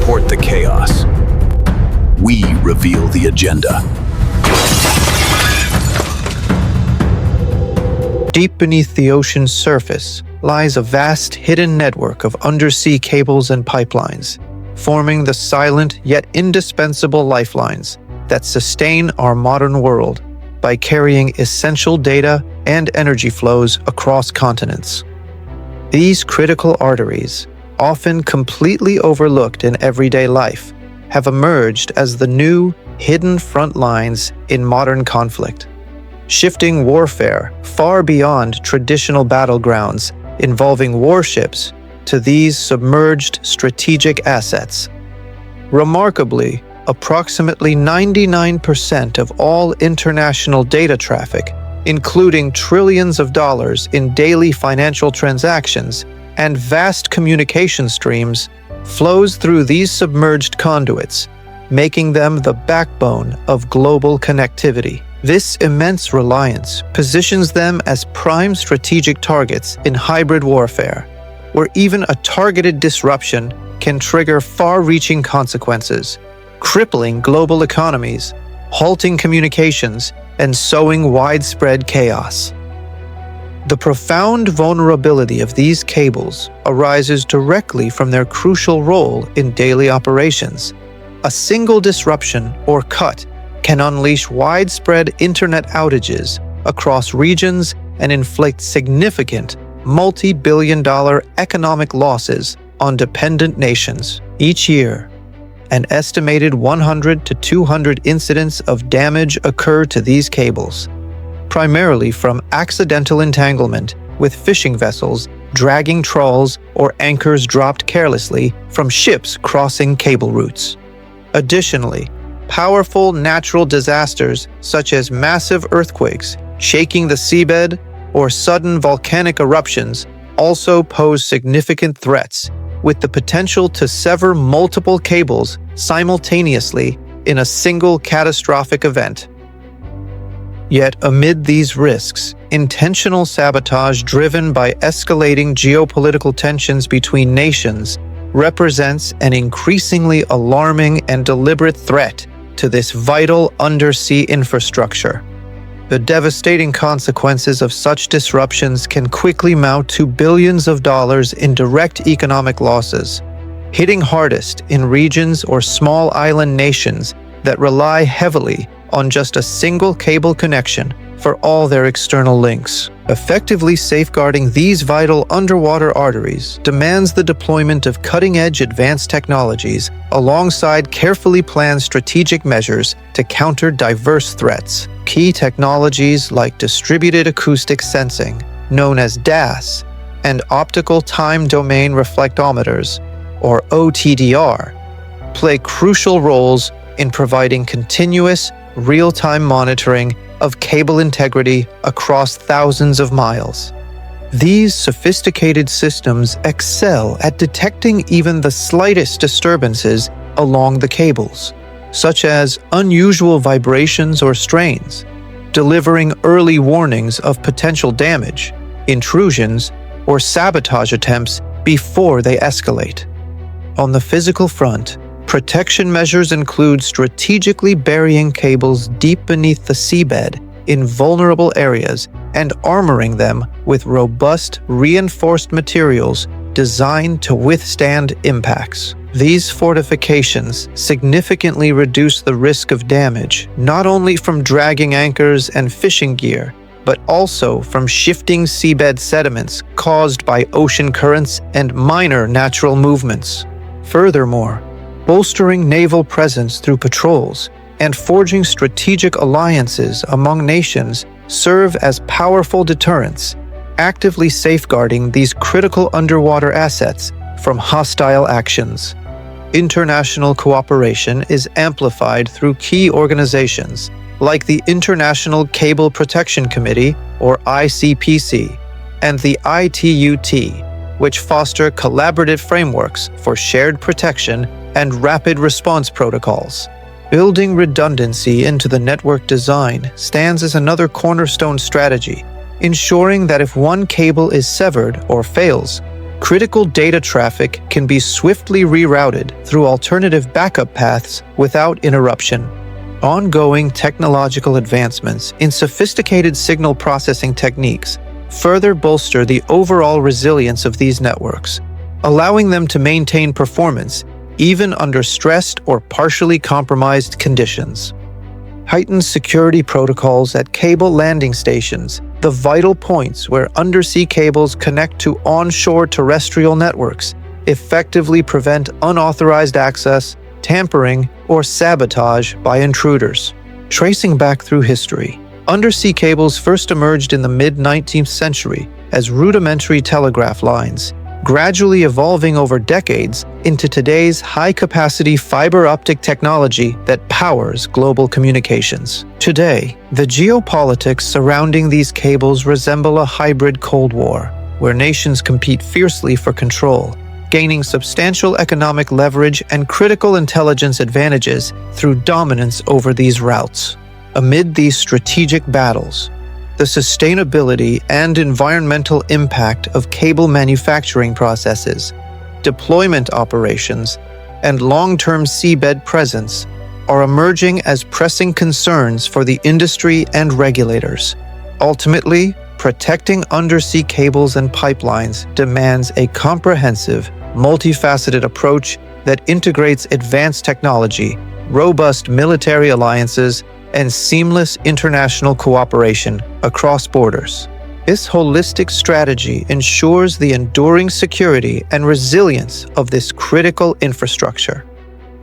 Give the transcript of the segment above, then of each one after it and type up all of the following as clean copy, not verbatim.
report the chaos. We reveal the agenda. Deep beneath the ocean's surface lies a vast hidden network of undersea cables and pipelines, forming the silent yet indispensable lifelines that sustain our modern world by carrying essential data and energy flows across continents. These critical arteries, often completely overlooked in everyday life, have emerged as the new, hidden front lines in modern conflict, shifting warfare far beyond traditional battlegrounds involving warships to these submerged strategic assets. Remarkably, approximately 99% of all international data traffic, including trillions of dollars in daily financial transactions and vast communication streams, flows through these submerged conduits, making them the backbone of global connectivity. This immense reliance positions them as prime strategic targets in hybrid warfare, where even a targeted disruption can trigger far-reaching consequences, crippling global economies, halting communications, and sowing widespread chaos. The profound vulnerability of these cables arises directly from their crucial role in daily operations. A single disruption or cut can unleash widespread internet outages across regions and inflict significant multi-billion-dollar economic losses on dependent nations. Each year, an estimated 100 to 200 incidents of damage occur to these cables, primarily from accidental entanglement with fishing vessels dragging trawls or anchors dropped carelessly from ships crossing cable routes. Additionally, powerful natural disasters such as massive earthquakes shaking the seabed or sudden volcanic eruptions also pose significant threats, with the potential to sever multiple cables simultaneously in a single catastrophic event. Yet amid these risks, intentional sabotage driven by escalating geopolitical tensions between nations represents an increasingly alarming and deliberate threat to this vital undersea infrastructure. The devastating consequences of such disruptions can quickly mount to billions of dollars in direct economic losses, hitting hardest in regions or small island nations that rely heavily on just a single cable connection for all their external links. Effectively safeguarding these vital underwater arteries demands the deployment of cutting-edge advanced technologies alongside carefully planned strategic measures to counter diverse threats. Key technologies like distributed acoustic sensing, known as DAS, and optical time domain reflectometers, or OTDR, play crucial roles in providing continuous, real-time monitoring of cable integrity across thousands of miles. These sophisticated systems excel at detecting even the slightest disturbances along the cables, such as unusual vibrations or strains, delivering early warnings of potential damage, intrusions, or sabotage attempts before they escalate. On the physical front, protection measures include strategically burying cables deep beneath the seabed in vulnerable areas and armoring them with robust, reinforced materials designed to withstand impacts. These fortifications significantly reduce the risk of damage, not only from dragging anchors and fishing gear, but also from shifting seabed sediments caused by ocean currents and minor natural movements. Furthermore, bolstering naval presence through patrols and forging strategic alliances among nations serve as powerful deterrents, actively safeguarding these critical underwater assets from hostile actions. International cooperation is amplified through key organizations like the International Cable Protection Committee, or ICPC, and the ITUT, which foster collaborative frameworks for shared protection and rapid response protocols. Building redundancy into the network design stands as another cornerstone strategy, ensuring that if one cable is severed or fails, critical data traffic can be swiftly rerouted through alternative backup paths without interruption. Ongoing technological advancements in sophisticated signal processing techniques further bolster the overall resilience of these networks, allowing them to maintain performance even under stressed or partially compromised conditions. Heightened security protocols at cable landing stations, the vital points where undersea cables connect to onshore terrestrial networks, effectively prevent unauthorized access, tampering, or sabotage by intruders. Tracing back through history, undersea cables first emerged in the mid-19th century as rudimentary telegraph lines, gradually evolving over decades into today's high-capacity fiber optic technology that powers global communications. Today, the geopolitics surrounding these cables resemble a hybrid Cold War, where nations compete fiercely for control, gaining substantial economic leverage and critical intelligence advantages through dominance over these routes. Amid these strategic battles, the sustainability and environmental impact of cable manufacturing processes, deployment operations, and long-term seabed presence are emerging as pressing concerns for the industry and regulators. Ultimately, protecting undersea cables and pipelines demands a comprehensive, multifaceted approach that integrates advanced technology, robust military alliances, and seamless international cooperation across borders. This holistic strategy ensures the enduring security and resilience of this critical infrastructure,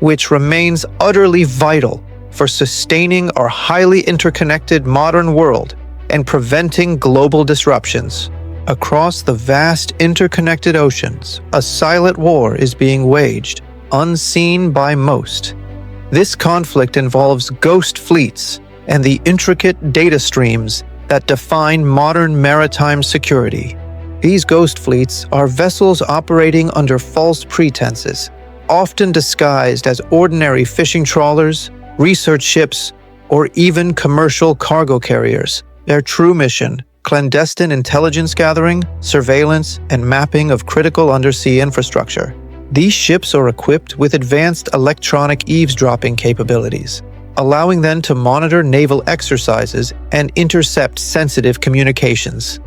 which remains utterly vital for sustaining our highly interconnected modern world and preventing global disruptions. Across the vast interconnected oceans, a silent war is being waged, unseen by most. This conflict involves ghost fleets and the intricate data streams that define modern maritime security. These ghost fleets are vessels operating under false pretenses, often disguised as ordinary fishing trawlers, research ships, or even commercial cargo carriers. Their true mission: clandestine intelligence gathering, surveillance, and mapping of critical undersea infrastructure. These ships are equipped with advanced electronic eavesdropping capabilities, allowing them to monitor naval exercises and intercept sensitive communications.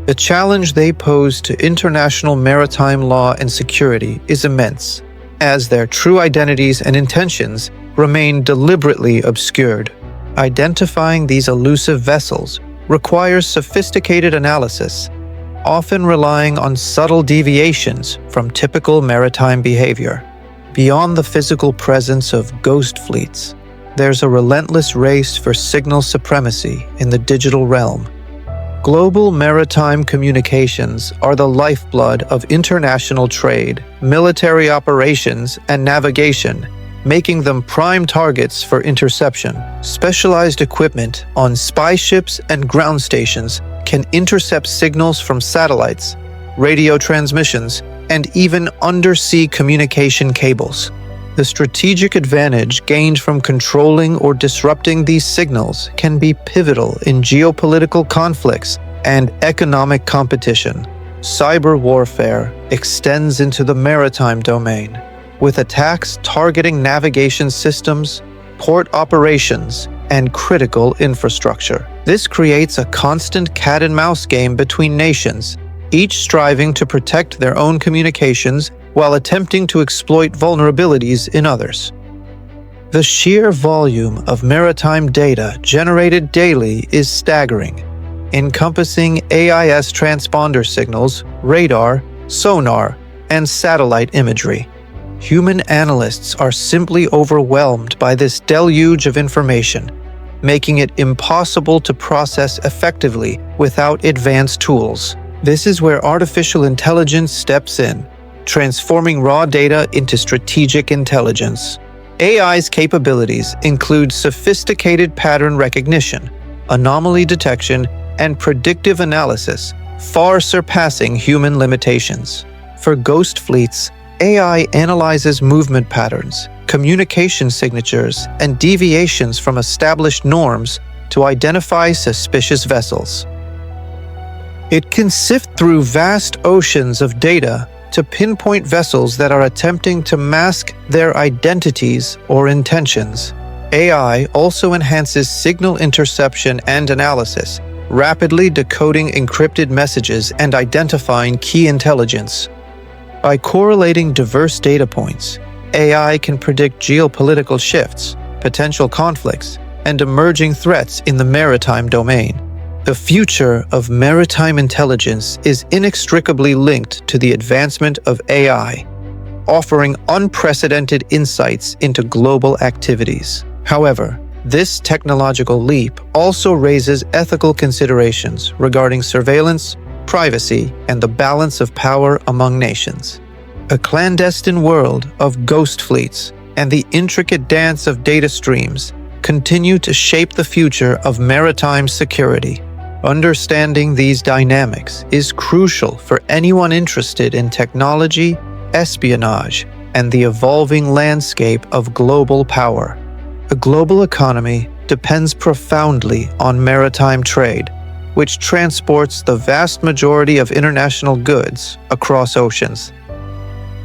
The challenge they pose to international maritime law and security is immense, as their true identities and intentions remain deliberately obscured. Identifying these elusive vessels requires sophisticated analysis, often relying on subtle deviations from typical maritime behavior. Beyond the physical presence of ghost fleets, there's a relentless race for signal supremacy in the digital realm. Global maritime communications are the lifeblood of international trade, military operations, and navigation, making them prime targets for interception. Specialized equipment on spy ships and ground stations can intercept signals from satellites, radio transmissions, and even undersea communication cables. The strategic advantage gained from controlling or disrupting these signals can be pivotal in geopolitical conflicts and economic competition. Cyber warfare extends into the maritime domain, with attacks targeting navigation systems, port operations, and critical infrastructure. This creates a constant cat-and-mouse game between nations, each striving to protect their own communications while attempting to exploit vulnerabilities in others. The sheer volume of maritime data generated daily is staggering, encompassing AIS transponder signals, radar, sonar, and satellite imagery. Human analysts are simply overwhelmed by this deluge of information, making it impossible to process effectively without advanced tools. This is where artificial intelligence steps in, transforming raw data into strategic intelligence. AI's capabilities include sophisticated pattern recognition, anomaly detection, and predictive analysis, far surpassing human limitations. For ghost fleets, AI analyzes movement patterns, communication signatures, and deviations from established norms to identify suspicious vessels. It can sift through vast oceans of data to pinpoint vessels that are attempting to mask their identities or intentions. AI also enhances signal interception and analysis, rapidly decoding encrypted messages and identifying key intelligence. By correlating diverse data points, AI can predict geopolitical shifts, potential conflicts, and emerging threats in the maritime domain. The future of maritime intelligence is inextricably linked to the advancement of AI, offering unprecedented insights into global activities. However, this technological leap also raises ethical considerations regarding surveillance, privacy, and the balance of power among nations. A clandestine world of ghost fleets and the intricate dance of data streams continue to shape the future of maritime security. Understanding these dynamics is crucial for anyone interested in technology, espionage, and the evolving landscape of global power. The global economy depends profoundly on maritime trade, which transports the vast majority of international goods across oceans.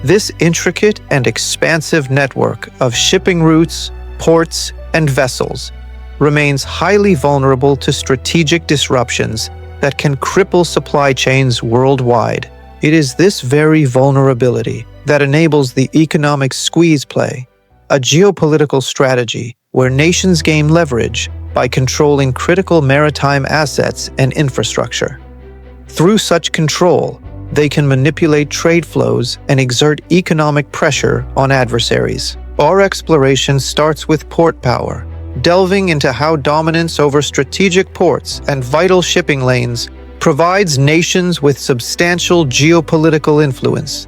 This intricate and expansive network of shipping routes, ports, and vessels remains highly vulnerable to strategic disruptions that can cripple supply chains worldwide. It is this very vulnerability that enables the economic squeeze play, a geopolitical strategy where nations gain leverage by controlling critical maritime assets and infrastructure. Through such control, they can manipulate trade flows and exert economic pressure on adversaries. Our exploration starts with port power, delving into how dominance over strategic ports and vital shipping lanes provides nations with substantial geopolitical influence.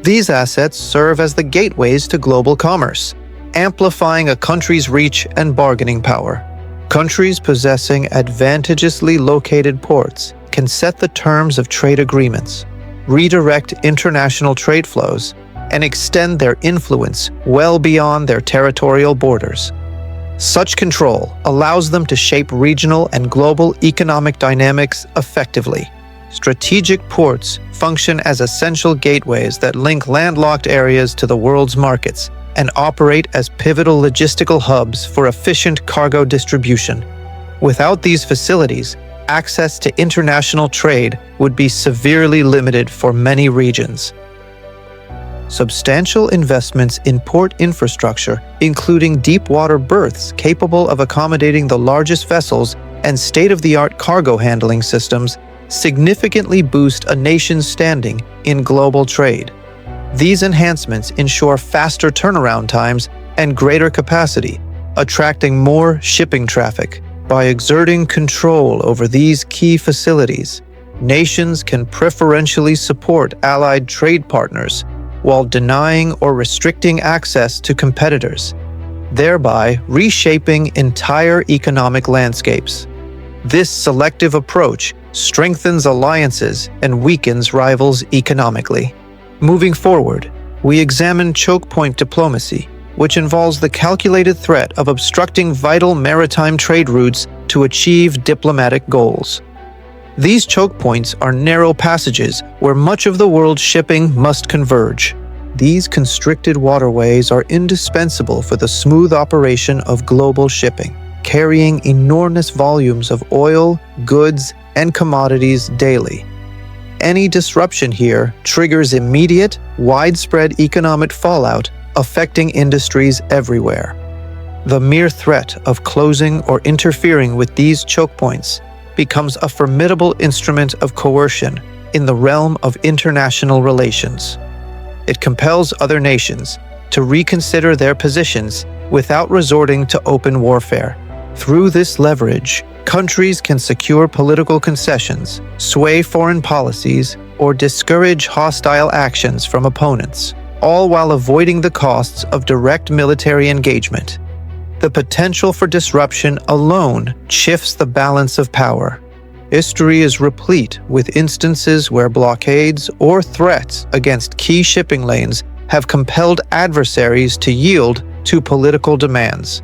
These assets serve as the gateways to global commerce, amplifying a country's reach and bargaining power. Countries possessing advantageously located ports can set the terms of trade agreements, redirect international trade flows, and extend their influence well beyond their territorial borders. Such control allows them to shape regional and global economic dynamics effectively. Strategic ports function as essential gateways that link landlocked areas to the world's markets and operate as pivotal logistical hubs for efficient cargo distribution. Without these facilities, access to international trade would be severely limited for many regions. Substantial investments in port infrastructure, including deep-water berths capable of accommodating the largest vessels and state-of-the-art cargo handling systems, significantly boost a nation's standing in global trade. These enhancements ensure faster turnaround times and greater capacity, attracting more shipping traffic. By exerting control over these key facilities, nations can preferentially support allied trade partners while denying or restricting access to competitors, thereby reshaping entire economic landscapes. This selective approach strengthens alliances and weakens rivals economically. Moving forward, we examine choke point diplomacy, which involves the calculated threat of obstructing vital maritime trade routes to achieve diplomatic goals. These choke points are narrow passages where much of the world's shipping must converge. These constricted waterways are indispensable for the smooth operation of global shipping, carrying enormous volumes of oil, goods, and commodities daily. Any disruption here triggers immediate, widespread economic fallout affecting industries everywhere. The mere threat of closing or interfering with these choke points becomes a formidable instrument of coercion in the realm of international relations. It compels other nations to reconsider their positions without resorting to open warfare. Through this leverage, countries can secure political concessions, sway foreign policies, or discourage hostile actions from opponents, all while avoiding the costs of direct military engagement. The potential for disruption alone shifts the balance of power. History is replete with instances where blockades or threats against key shipping lanes have compelled adversaries to yield to political demands.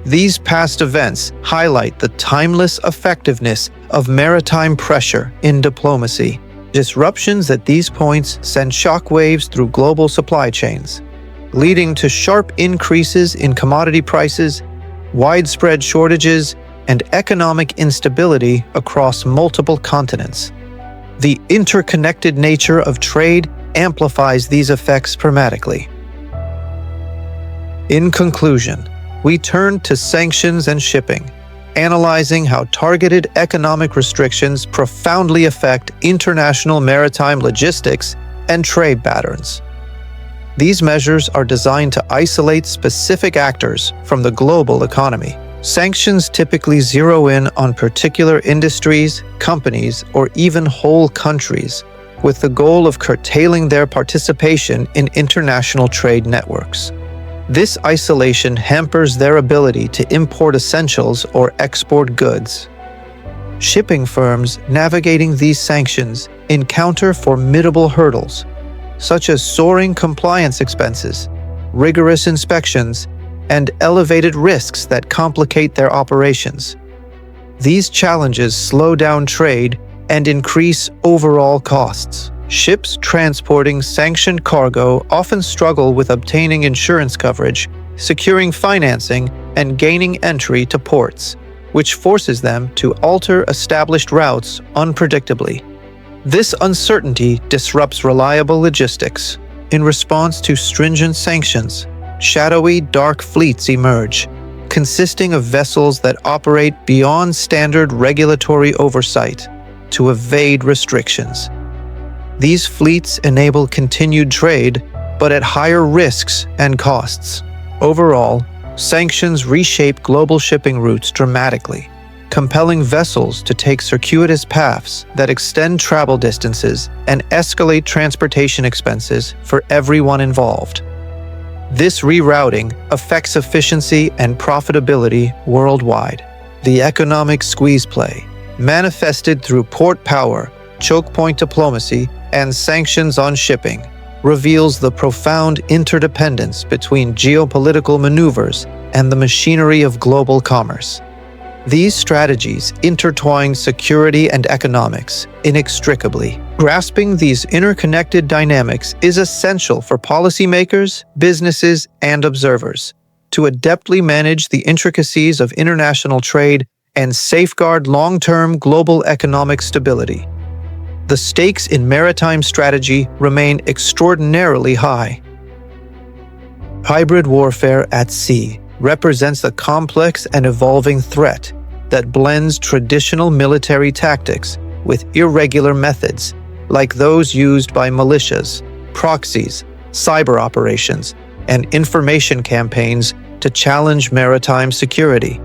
These past events highlight the timeless effectiveness of maritime pressure in diplomacy. Disruptions at these points send shockwaves through global supply chains, leading to sharp increases in commodity prices, widespread shortages, and economic instability across multiple continents. The interconnected nature of trade amplifies these effects dramatically. In conclusion, we turn to sanctions and shipping, analyzing how targeted economic restrictions profoundly affect international maritime logistics and trade patterns. These measures are designed to isolate specific actors from the global economy. Sanctions typically zero in on particular industries, companies, or even whole countries, with the goal of curtailing their participation in international trade networks. This isolation hampers their ability to import essentials or export goods. Shipping firms navigating these sanctions encounter formidable hurdles, such as soaring compliance expenses, rigorous inspections, and elevated risks that complicate their operations. These challenges slow down trade and increase overall costs. Ships transporting sanctioned cargo often struggle with obtaining insurance coverage, securing financing, and gaining entry to ports, which forces them to alter established routes unpredictably. This uncertainty disrupts reliable logistics. In response to stringent sanctions, shadowy, dark fleets emerge, consisting of vessels that operate beyond standard regulatory oversight to evade restrictions. These fleets enable continued trade, but at higher risks and costs. Overall, sanctions reshape global shipping routes dramatically, compelling vessels to take circuitous paths that extend travel distances and escalate transportation expenses for everyone involved. This rerouting affects efficiency and profitability worldwide. The economic squeeze play, manifested through port power, choke point diplomacy, and sanctions on shipping, reveals the profound interdependence between geopolitical maneuvers and the machinery of global commerce. These strategies intertwine security and economics inextricably. Grasping these interconnected dynamics is essential for policymakers, businesses, and observers to adeptly manage the intricacies of international trade and safeguard long-term global economic stability. The stakes in maritime strategy remain extraordinarily high. Hybrid warfare at sea represents a complex and evolving threat that blends traditional military tactics with irregular methods, like those used by militias, proxies, cyber operations, and information campaigns to challenge maritime security.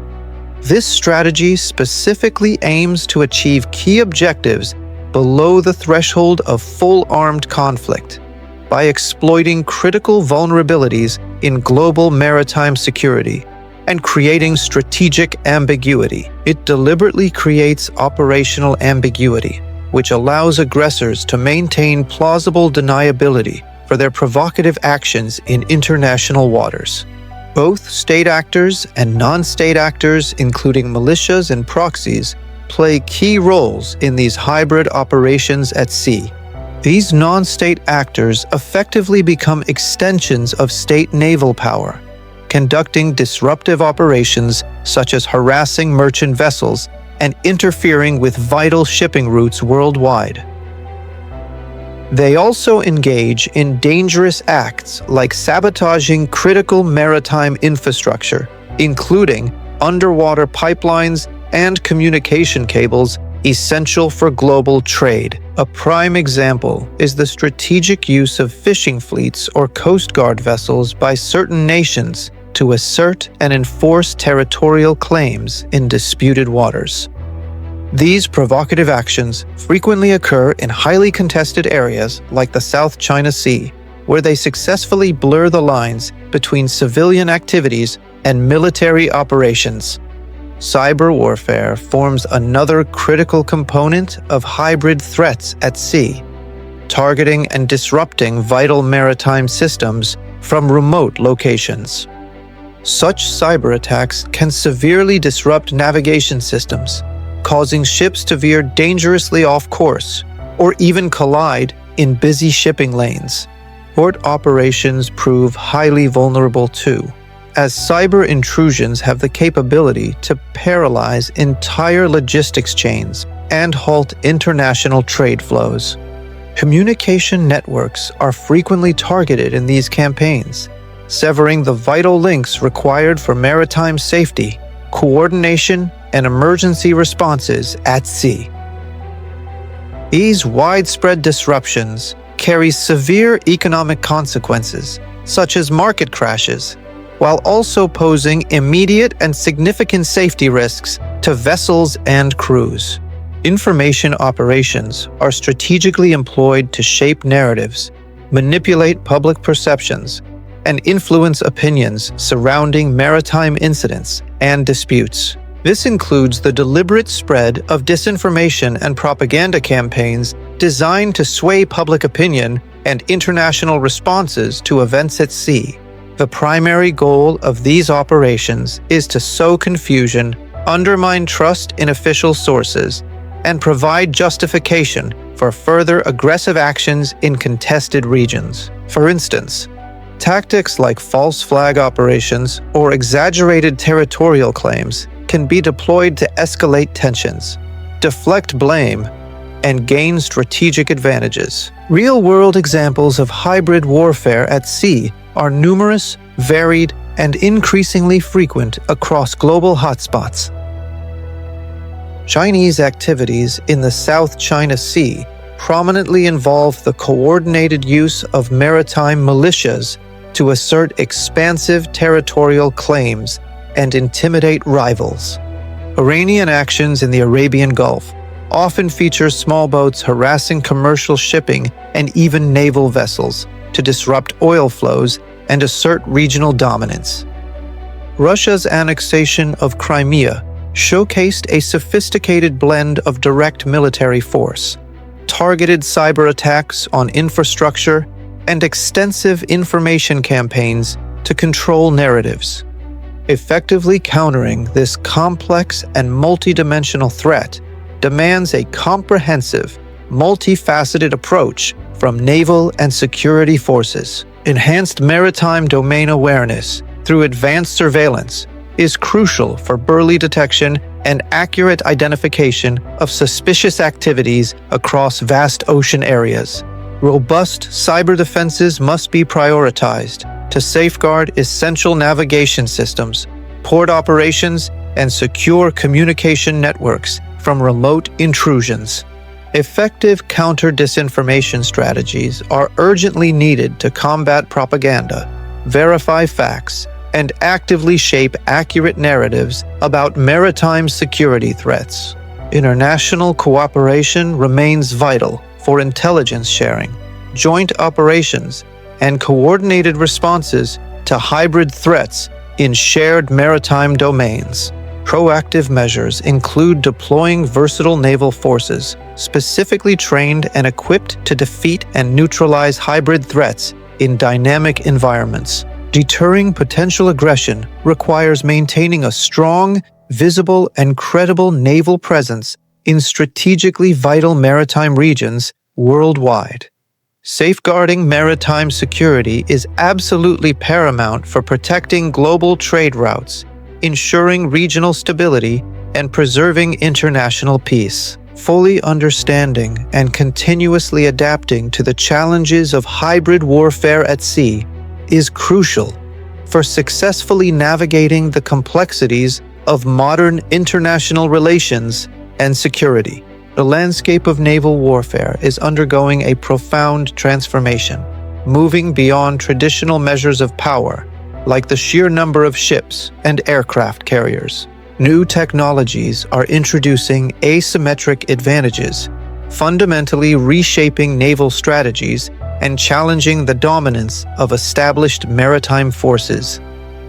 This strategy specifically aims to achieve key objectives below the threshold of full armed conflict by exploiting critical vulnerabilities in global maritime security and creating strategic ambiguity. It deliberately creates operational ambiguity, which allows aggressors to maintain plausible deniability for their provocative actions in international waters. Both state actors and non-state actors, including militias and proxies, play key roles in these hybrid operations at sea. These non-state actors effectively become extensions of state naval power, conducting disruptive operations such as harassing merchant vessels and interfering with vital shipping routes worldwide. They also engage in dangerous acts like sabotaging critical maritime infrastructure, including underwater pipelines and communication cables essential for global trade. A prime example is the strategic use of fishing fleets or Coast Guard vessels by certain nations to assert and enforce territorial claims in disputed waters. These provocative actions frequently occur in highly contested areas like the South China Sea, where they successfully blur the lines between civilian activities and military operations. Cyber warfare forms another critical component of hybrid threats at sea, targeting and disrupting vital maritime systems from remote locations. Such cyber attacks can severely disrupt navigation systems, causing ships to veer dangerously off course or even collide in busy shipping lanes. Port operations prove highly vulnerable too, as cyber intrusions have the capability to paralyze entire logistics chains and halt international trade flows. Communication networks are frequently targeted in these campaigns, severing the vital links required for maritime safety, coordination, and emergency responses at sea. These widespread disruptions carry severe economic consequences, such as market crashes, while also posing immediate and significant safety risks to vessels and crews. Information operations are strategically employed to shape narratives, manipulate public perceptions, and influence opinions surrounding maritime incidents and disputes. This includes the deliberate spread of disinformation and propaganda campaigns designed to sway public opinion and international responses to events at sea. The primary goal of these operations is to sow confusion, undermine trust in official sources, and provide justification for further aggressive actions in contested regions. For instance, tactics like false flag operations or exaggerated territorial claims can be deployed to escalate tensions, deflect blame, and gain strategic advantages. Real-world examples of hybrid warfare at sea are numerous, varied, and increasingly frequent across global hotspots. Chinese activities in the South China Sea prominently involve the coordinated use of maritime militias to assert expansive territorial claims and intimidate rivals. Iranian actions in the Arabian Gulf often feature small boats harassing commercial shipping and even naval vessels to disrupt oil flows and assert regional dominance. Russia's annexation of Crimea showcased a sophisticated blend of direct military force, targeted cyber attacks on infrastructure, and extensive information campaigns to control narratives. Effectively countering this complex and multidimensional threat demands a comprehensive, multifaceted approach from naval and security forces. Enhanced maritime domain awareness through advanced surveillance is crucial for early detection and accurate identification of suspicious activities across vast ocean areas. Robust cyber defenses must be prioritized to safeguard essential navigation systems, port operations, and secure communication networks from remote intrusions. Effective counter-disinformation strategies are urgently needed to combat propaganda, verify facts, and actively shape accurate narratives about maritime security threats. International cooperation remains vital for intelligence sharing, joint operations, and coordinated responses to hybrid threats in shared maritime domains. Proactive measures include deploying versatile naval forces, specifically trained and equipped to defeat and neutralize hybrid threats in dynamic environments. Deterring potential aggression requires maintaining a strong, visible, and credible naval presence in strategically vital maritime regions worldwide. Safeguarding maritime security is absolutely paramount for protecting global trade routes, ensuring regional stability, and preserving international peace. Fully understanding and continuously adapting to the challenges of hybrid warfare at sea is crucial for successfully navigating the complexities of modern international relations and security. The landscape of naval warfare is undergoing a profound transformation, moving beyond traditional measures of power, like the sheer number of ships and aircraft carriers. New technologies are introducing asymmetric advantages, fundamentally reshaping naval strategies and challenging the dominance of established maritime forces.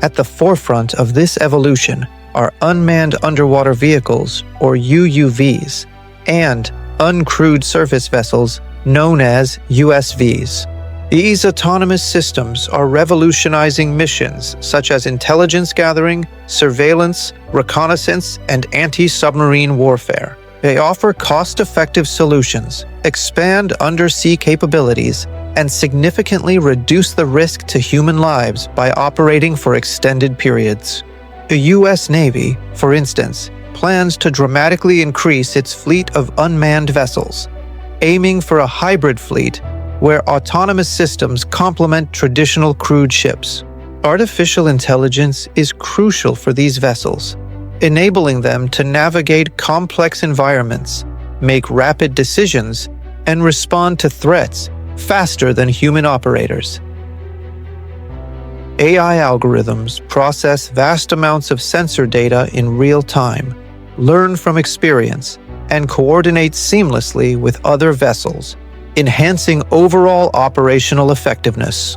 At the forefront of this evolution are unmanned underwater vehicles, or UUVs, and uncrewed surface vessels known as USVs. These autonomous systems are revolutionizing missions such as intelligence gathering, surveillance, reconnaissance, and anti-submarine warfare. They offer cost-effective solutions, expand undersea capabilities, and significantly reduce the risk to human lives by operating for extended periods. The U.S. Navy, for instance, plans to dramatically increase its fleet of unmanned vessels, aiming for a hybrid fleet where autonomous systems complement traditional crewed ships. Artificial intelligence is crucial for these vessels, enabling them to navigate complex environments, make rapid decisions, and respond to threats faster than human operators. AI algorithms process vast amounts of sensor data in real time, learn from experience, and coordinate seamlessly with other vessels, enhancing overall operational effectiveness.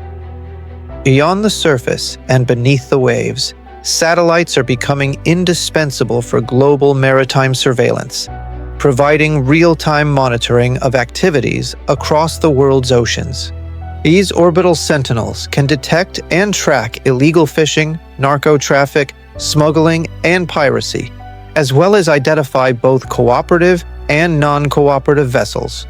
Beyond the surface and beneath the waves, satellites are becoming indispensable for global maritime surveillance, providing real-time monitoring of activities across the world's oceans. These orbital sentinels can detect and track illegal fishing, narco-traffic, smuggling, and piracy, as well as identify both cooperative and non-cooperative vessels.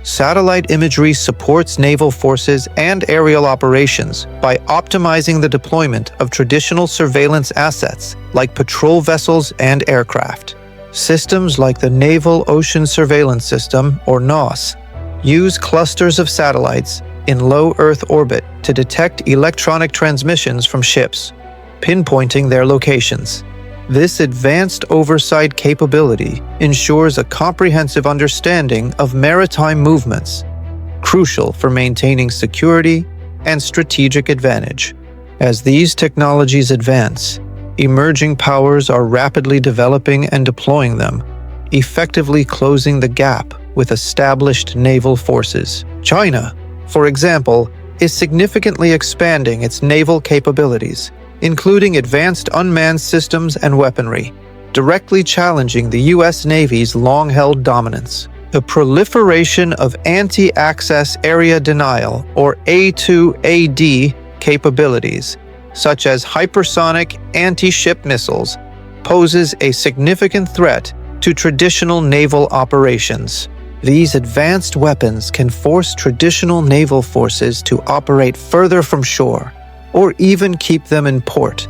Satellite imagery supports naval forces and aerial operations by optimizing the deployment of traditional surveillance assets like patrol vessels and aircraft. Systems like the Naval Ocean Surveillance System, or NOS, use clusters of satellites in low Earth orbit to detect electronic transmissions from ships, pinpointing their locations. This advanced oversight capability ensures a comprehensive understanding of maritime movements, crucial for maintaining security and strategic advantage. As these technologies advance, emerging powers are rapidly developing and deploying them, effectively closing the gap with established naval forces. China, for example, is significantly expanding its naval capabilities, including advanced unmanned systems and weaponry, directly challenging the U.S. Navy's long-held dominance. The proliferation of anti-access area denial, or A2AD, capabilities, such as hypersonic anti-ship missiles, poses a significant threat to traditional naval operations. These advanced weapons can force traditional naval forces to operate further from shore, or even keep them in port,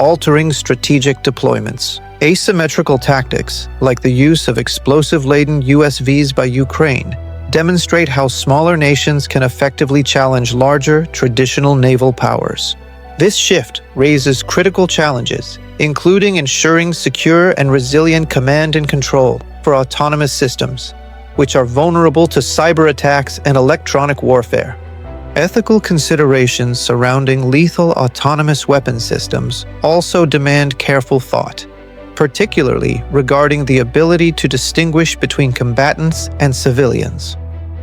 altering strategic deployments. Asymmetrical tactics, like the use of explosive-laden USVs by Ukraine, demonstrate how smaller nations can effectively challenge larger, traditional naval powers. This shift raises critical challenges, including ensuring secure and resilient command and control for autonomous systems, which are vulnerable to cyber attacks and electronic warfare. Ethical considerations surrounding lethal autonomous weapon systems also demand careful thought, particularly regarding the ability to distinguish between combatants and civilians.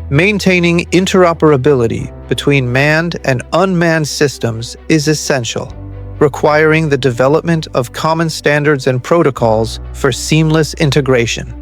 Maintaining interoperability between manned and unmanned systems is essential, requiring the development of common standards and protocols for seamless integration.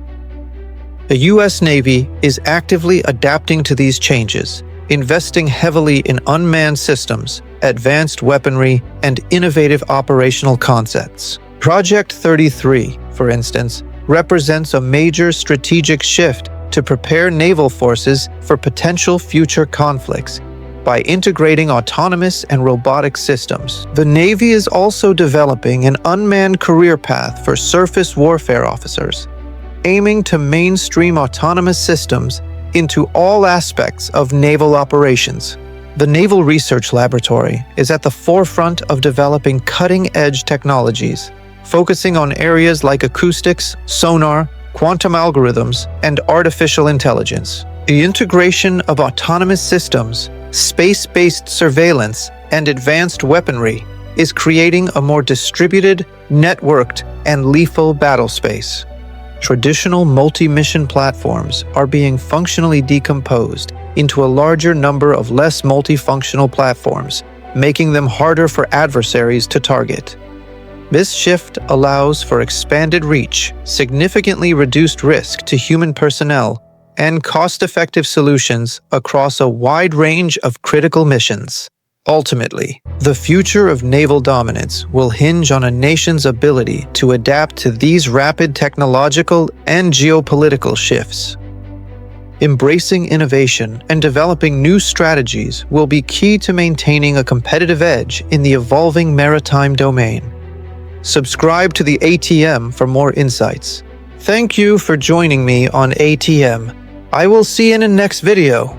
The U.S. Navy is actively adapting to these changes, investing heavily in unmanned systems, advanced weaponry, and innovative operational concepts. Project 33, for instance, represents a major strategic shift to prepare naval forces for potential future conflicts by integrating autonomous and robotic systems. The Navy is also developing an unmanned career path for surface warfare officers, aiming to mainstream autonomous systems into all aspects of naval operations. The Naval Research Laboratory is at the forefront of developing cutting-edge technologies, focusing on areas like acoustics, sonar, quantum algorithms, and artificial intelligence. The integration of autonomous systems, space-based surveillance, and advanced weaponry is creating a more distributed, networked, and lethal battle space. Traditional multi-mission platforms are being functionally decomposed into a larger number of less multifunctional platforms, making them harder for adversaries to target. This shift allows for expanded reach, significantly reduced risk to human personnel, and cost-effective solutions across a wide range of critical missions. Ultimately, the future of naval dominance will hinge on a nation's ability to adapt to these rapid technological and geopolitical shifts. Embracing innovation and developing new strategies will be key to maintaining a competitive edge in the evolving maritime domain. Subscribe to the ATM for more insights. Thank you for joining me on ATM. I will see you in the next video.